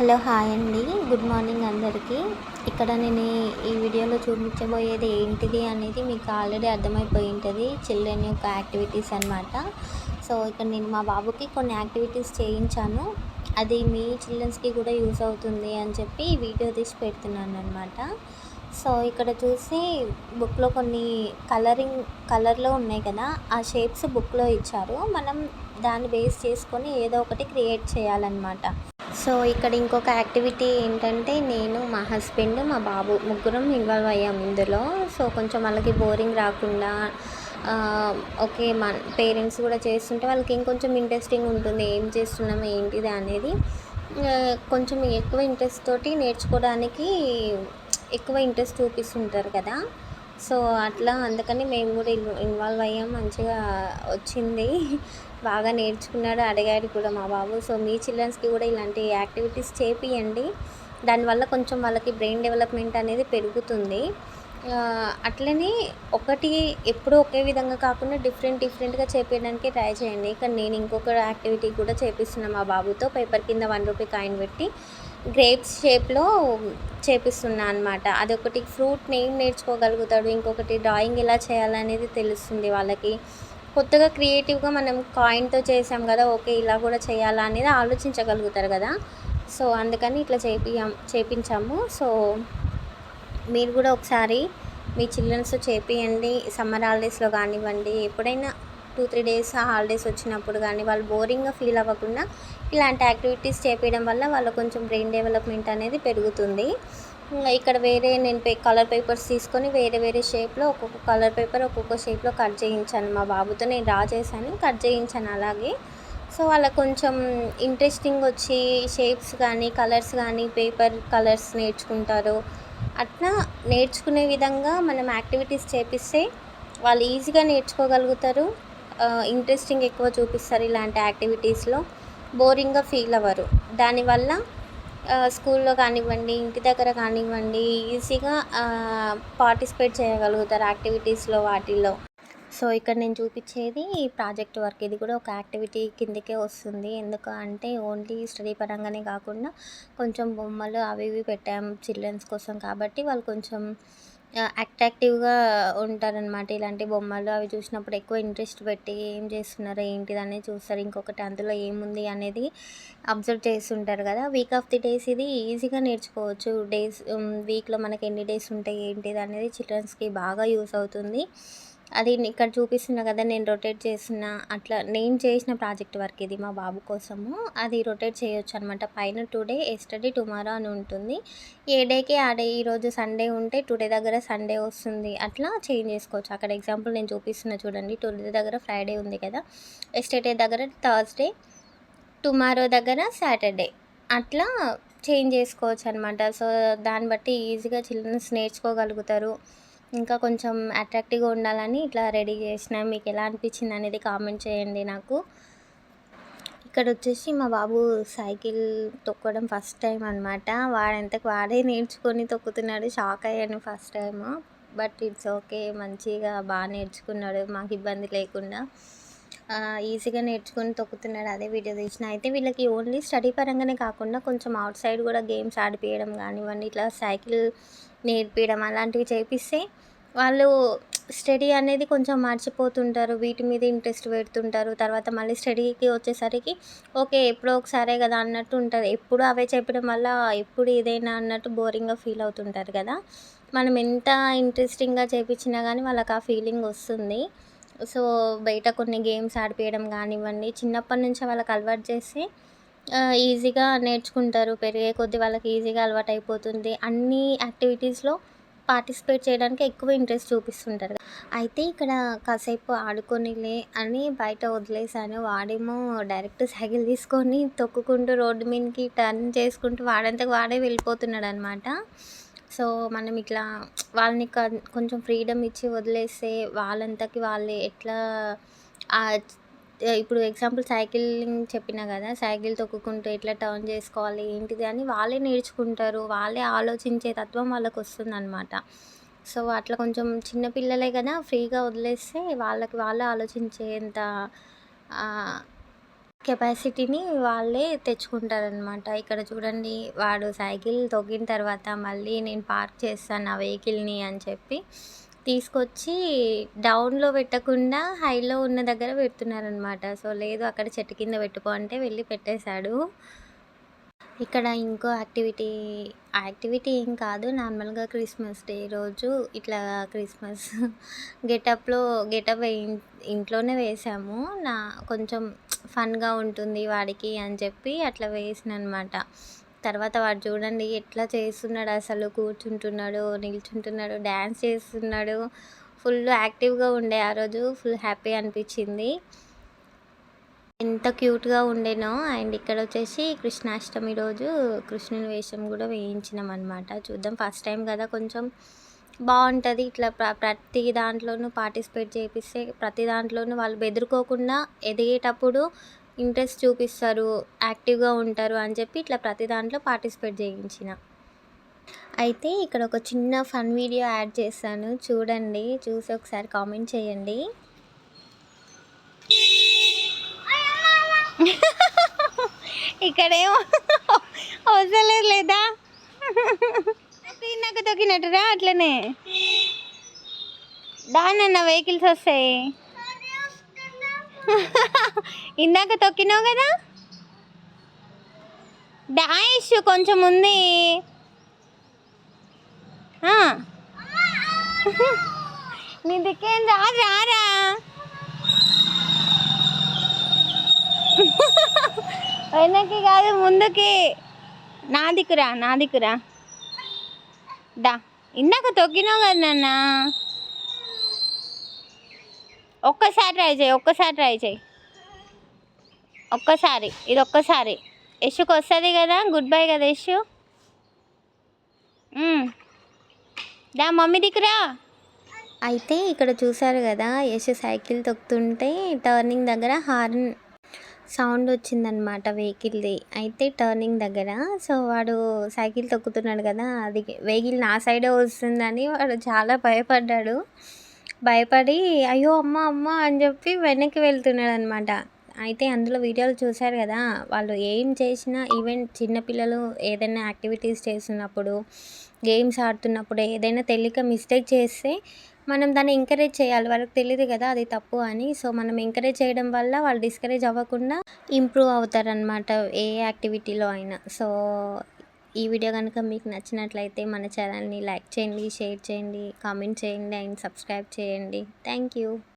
Hello hi అండి. Good morning అందరికీ. ఇక్కడ నేను ఈ వీడియోలో చూపించబోయేది ఏంటిది అనేది మీకు ఆల్రెడీ అర్థమైపోయి ఉంటుంది. చిల్డ్రన్ యొక్క యాక్టివిటీస్ అనమాట. సో ఇక్కడ నేను మా బాబుకి కొన్ని యాక్టివిటీస్ చేయించాను. అది మీ చిల్డ్రన్స్కి కూడా యూస్ అవుతుంది అని చెప్పి వీడియో తీసి పెడుతున్నాను అనమాట. సో ఇక్కడ చూసి బుక్లో కొన్ని కలర్లో ఉన్నాయి కదా, ఆ షేప్స్ బుక్లో ఇచ్చారు. మనం దాన్ని బేస్ చేసుకొని ఏదో ఒకటి క్రియేట్ చేయాలన్నమాట. సో ఇక్కడ ఇంకొక యాక్టివిటీ ఏంటంటే, నేను మా హస్బెండ్ మా బాబు ముగ్గురం ఇన్వాల్వ్ అయ్యాం ఇందులో. సో కొంచెం వాళ్ళకి బోరింగ్ రాకుండా ఓకే మన పేరెంట్స్ కూడా చేస్తుంటే వాళ్ళకి ఇంకొంచెం ఇంట్రెస్టింగ్ ఉంటుంది, ఏం చేస్తున్నాము ఏంటిది అనేది. కొంచెం ఎక్కువ ఇంట్రెస్ట్ తోటి నేర్చుకోవడానికి ఎక్కువ ఇంట్రెస్ట్ చూపిస్తుంటారు కదా. సో అట్లా అందుకని మేము కూడా ఇన్వాల్వ్ అయ్యాం. మంచిగా వచ్చింది, బాగా నేర్చుకున్నాడు, అడిగాడు కూడా మా బాబు. సో మీ చిల్డ్రన్స్కి కూడా ఇలాంటి యాక్టివిటీస్ చేపియండి. దానివల్ల కొంచెం వాళ్ళకి బ్రెయిన్ డెవలప్మెంట్ అనేది పెరుగుతుంది. అట్లనే ఒకటి ఎప్పుడూ ఒకే విధంగా కాకుండా డిఫరెంట్గా చేపించడానికి ట్రై చేయండి. ఇక్కడ నేను ఇంకొక యాక్టివిటీ కూడా చేపిస్తున్నాను మా బాబుతో. పేపర్ కింద 1 రూపీ కాయిన్ పెట్టి గ్రేప్స్ షేప్లో చేపిస్తున్నా అనమాట. అదొకటి ఫ్రూట్ నేమ్ నేర్చుకోగలుగుతాడు, ఇంకొకటి డ్రాయింగ్ ఎలా చేయాలనేది తెలుస్తుంది వాళ్ళకి. కొత్తగా క్రియేటివ్గా మనం కాయిన్తో చేసాం కదా, ఓకే ఇలా కూడా చేయాలా అనేది ఆలోచించగలుగుతారు కదా. సో అందుకని ఇట్లా చేపించాము. సో మీరు కూడా ఒకసారి మీ చిల్డ్రన్స్తో చేపియండి. సమ్మర్ హాలిడేస్లో కానివ్వండి, ఎప్పుడైనా 2-3 డేస్ హాలిడేస్ వచ్చినప్పుడు కానీ వాళ్ళు బోరింగ్గా ఫీల్ అవ్వకుండా ఇలాంటి యాక్టివిటీస్ చేపించడం వల్ల వాళ్ళ కొంచెం బ్రెయిన్ డెవలప్మెంట్ అనేది పెరుగుతుంది. ఇక్కడ వేరే నేను కలర్ పేపర్స్ తీసుకొని వేరే షేప్లో ఒక్కొక్క కలర్ పేపర్ ఒక్కొక్క షేప్లో కట్ చేయించాను మా బాబుతో. నేను డ్రా చేశాను, కట్ చేయించాను అలాగే. సో వాళ్ళకు కొంచెం ఇంట్రెస్టింగ్ వచ్చి షేప్స్ కానీ కలర్స్ కానీ పేపర్ కలర్స్ నేర్చుకుంటారు. అట్లా నేర్చుకునే విధంగా మనం యాక్టివిటీస్ చేపిస్తే వాళ్ళు ఈజీగా నేర్చుకోగలుగుతారు. ఇంట్రెస్టింగ్ ఎక్కువ చూపిస్తారు ఇలాంటి యాక్టివిటీస్లో, బోరింగ్గా ఫీల్ అవ్వరు. దానివల్ల స్కూల్లో కానివ్వండి, ఇంటి దగ్గర కానివ్వండి, ఈజీగా పార్టిసిపేట్ చేయగలుగుతారు యాక్టివిటీస్లో వాటిల్లో. సో ఇక్కడ నేను చూపించేది ప్రాజెక్ట్ వర్క్. ఇది కూడా ఒక యాక్టివిటీ కిందకే వస్తుంది. ఎందుకు అంటే ఓన్లీ స్టడీ పరంగానే కాకుండా కొంచెం బొమ్మలు అవి ఇవి పెట్టాము చిల్డ్రన్స్ కోసం, కాబట్టి వాళ్ళు కొంచెం అట్రాక్టివ్గా ఉంటారనమాట. ఇలాంటి బొమ్మలు అవి చూసినప్పుడు ఎక్కువ ఇంట్రెస్ట్ పెట్టి ఏం చేస్తున్నారు ఏంటిది అనేది చూస్తారు. ఇంకొకటి అందులో ఏముంది అనేది అబ్జర్వ్ చేస్తుంటారు కదా. వీక్ ఆఫ్ ది డేస్ ఇది ఈజీగా నేర్చుకోవచ్చు. వీక్లో మనకి ఎన్ని డేస్ ఉంటాయి ఏంటిది అనేది చిల్డ్రన్స్కి బాగా యూస్ అవుతుంది. అది ఇక్కడ చూపిస్తున్నా కదా, నేను రొటేట్ చేసిన అట్లా నేను చేసిన ప్రాజెక్ట్ వర్క్ ఇది మా బాబు కోసము. అది రొటేట్ చేయొచ్చు అనమాట. పైన టుడే, ఎస్టర్డే, టుమారో అని ఉంటుంది. ఏ డేకి ఆ డే. ఈరోజు సండే ఉంటే టుడే దగ్గర సండే వస్తుంది, అట్లా చేంజ్ చేసుకోవచ్చు. అక్కడ ఎగ్జాంపుల్ నేను చూపిస్తున్నా చూడండి. టుడే దగ్గర ఫ్రైడే ఉంది కదా, ఎస్టర్డే దగ్గర థర్స్డే, టుమారో దగ్గర సాటర్డే, అట్లా చేంజ్ చేసుకోవచ్చు అనమాట. సో దాన్ని బట్టి ఈజీగా చిల్డ్రన్స్ నేర్చుకోగలుగుతారు. ఇంకా కొంచెం అట్రాక్టివ్గా ఉండాలని ఇట్లా రెడీ చేసిన. మీకు ఎలా అనిపించింది అనేది కామెంట్ చేయండి నాకు. ఇక్కడ వచ్చేసి మా బాబు సైకిల్ తొక్కడం ఫస్ట్ టైం అనమాట. వాడంతకు వాడే నేర్చుకొని తొక్కుతున్నాడు. షాక్ అయ్యాను first time, but it's okay. మంచిగా బాగా నేర్చుకున్నాడు, మాకు ఇబ్బంది లేకుండా ఈజీగా నేర్చుకొని తొక్కుతున్నాడు. అదే వీడియో తీసిన. అయితే వీళ్ళకి ఓన్లీ స్టడీ పరంగానే కాకుండా కొంచెం అవుట్ సైడ్ కూడా గేమ్స్ ఆడిపించడం కానివ్వండి, ఇట్లా సైకిల్ నేర్పించడం అలాంటివి చేపిస్తే వాళ్ళు స్టడీ అనేది కొంచెం మర్చిపోతుంటారు. వీటి మీద ఇంట్రెస్ట్ పెడుతుంటారు. తర్వాత మళ్ళీ స్టడీకి వచ్చేసరికి ఓకే ఎప్పుడో ఒకసారే కదా అన్నట్టు ఉంటుంది. ఎప్పుడు అవే చెప్పడం వల్ల ఎప్పుడు ఇదేనా అన్నట్టు బోరింగ్గా ఫీల్ అవుతుంటారు కదా. మనం ఎంత ఇంట్రెస్టింగ్గా చేపించినా కానీ వాళ్ళకి ఆ ఫీలింగ్ వస్తుంది. సో బయట కొన్ని గేమ్స్ ఆడిపించడం కానివ్వండి, చిన్నప్పటి నుంచి వాళ్ళకి అలవాటు చేస్తే ఈజీగా నేర్చుకుంటారు. పెరిగే కొద్దీ వాళ్ళకి ఈజీగా అలవాటు అయిపోతుంది. అన్ని యాక్టివిటీస్లో పార్టిసిపేట్ చేయడానికి ఎక్కువ ఇంట్రెస్ట్ చూపిస్తుంటారు. అయితే ఇక్కడ కాసేపు ఆడుకోనిలే అని బయట వదిలేసాను. వాడేమో డైరెక్ట్ సైకిల్ తీసుకొని తొక్కుకుంటూ రోడ్డు మీదకి టర్న్ చేసుకుంటూ వాడంతకు వాడే వెళ్ళిపోతున్నాడు అనమాట. సో మనం ఇట్లా వాళ్ళని కొంచెం ఫ్రీడమ్ ఇచ్చి వదిలేస్తే వాళ్ళంతకి వాళ్ళే ఎట్లా ఇప్పుడు ఎగ్జాంపుల్ సైకిలింగ్ చెప్పినా కదా, సైకిల్ తొక్కుకుంటూ ఎట్లా టర్న్ చేసుకోవాలి ఏంటిది అని వాళ్ళే నేర్చుకుంటారు. వాళ్ళే ఆలోచించే తత్వం వాళ్ళకి వస్తుందన్నమాట. సో అట్లా కొంచెం చిన్న పిల్లలే కదా, ఫ్రీగా వదిలేస్తే వాళ్ళకి వాళ్ళే ఆలోచించేంత కెపాసిటీని వాళ్ళే తెచ్చుకుంటారనమాట. ఇక్కడ చూడండి వాడు సైకిల్ తొక్కిన తర్వాత మళ్ళీ నేను పార్క్ చేస్తాను నా వెహికల్‌ని అని చెప్పి తీసుకొచ్చి డౌన్‌లో పెట్టకుండా హైలో ఉన్న దగ్గర పెడుతున్నారనమాట. సో, లేదు అక్కడ చెట్టు కింద పెట్టుకో అంటే వెళ్ళి పెట్టేశాడు. ఇక్కడ ఇంకో యాక్టివిటీ ఏం కాదు. నార్మల్‌గా క్రిస్మస్ డే రోజు ఇట్లా క్రిస్మస్ గెటప్ ఇంట్లోనే వేసాము. కొంచెం ఫన్‌గా ఉంటుంది వాడికి అని చెప్పి అట్లా వేసాననమాట. తర్వాత వాడు చూడండి ఎట్లా చేస్తున్నాడు అసలు. కూర్చుంటున్నాడు, నిల్చుంటున్నాడు, డ్యాన్స్ చేస్తున్నాడు. ఫుల్ యాక్టివ్‌గా ఉండే ఆ రోజు. ఫుల్ హ్యాపీ అనిపించింది. ఎంత క్యూట్‌గా ఉండేనో. అండ్ ఇక్కడొచ్చేసి కృష్ణాష్టమి రోజు కృష్ణుని వేషం కూడా వేయించినామనమాట. చూద్దాం ఫస్ట్ టైం కదా కొంచెం బాగుంటుంది. ఇట్లా ప్రతి దాంట్లోనూ పార్టిసిపేట్ చేపిస్తే ప్రతి దాంట్లోనూ వాళ్ళు బెదురుకోకుండా ఎదిగేటప్పుడు ఇంట్రెస్ట్ చూపిస్తారు, యాక్టివ్‌గా ఉంటారు అని చెప్పి ఇట్లా ప్రతి దాంట్లో పార్టిసిపేట్ చేయించిన. అయితే ఇక్కడ ఒక చిన్న ఫన్ వీడియో యాడ్ చేశాను చూడండి. చూసి ఒకసారి కామెంట్ చేయండి. ఇక్కడేమో అవసరం లేదా నాకు తొక్కినట్టురా అట్లనే దానన్న వెహికల్స్ వస్తాయి. ఇందాక తొక్కినావు కదా డాష్ కొంచెం ఉంది. నీ దిక్కేం రారా వెనక్కి కాదు ముందుకి. నా దిక్కురా దా. ఇందాక తొక్కినావు కదా నాన్న. ఒక్కసారి ట్రై చేయి ఇది ఒక్కసారి యశుకి వస్తుంది కదా. గుడ్ బై కదా యశు. దా మమ్మీ దిక్కురా. అయితే ఇక్కడ చూసారు కదా యశు సైకిల్ తొక్కుతుంటే టర్నింగ్ దగ్గర హార్న్ సౌండ్ వచ్చిందనమాట వెహికల్ది. అయితే టర్నింగ్ దగ్గర సో వాడు సైకిల్ తొక్కుతున్నాడు కదా, అది వెహికల్ నా సైడే వస్తుందని వాడు చాలా భయపడి అయ్యో అమ్మ అని చెప్పి వెనక్కి వెళ్తున్నాడు అనమాట. అయితే అందులో వీడియోలు చూశారు కదా, వాళ్ళు ఏం చేసినా ఈవెన్ చిన్నపిల్లలు ఏదైనా యాక్టివిటీస్ చేస్తున్నప్పుడు, గేమ్స్ ఆడుతున్నప్పుడు ఏదైనా తెలియక మిస్టేక్ చేస్తే మనం దాన్ని ఎంకరేజ్ చేయాలి. వాళ్ళకి తెలియదు కదా అది తప్పు అని. సో మనం ఎంకరేజ్ చేయడం వల్ల వాళ్ళు డిస్కరేజ్ అవ్వకుండా ఇంప్రూవ్ అవుతారనమాట ఏ యాక్టివిటీలో అయినా. సో ఈ వీడియో కనుక మీకు నచ్చినట్లయితే మన ఛానల్ని లైక్ చేయండి, షేర్ చేయండి, కామెంట్ చేయండి అండ్ సబ్స్క్రైబ్ చేయండి. Thank you.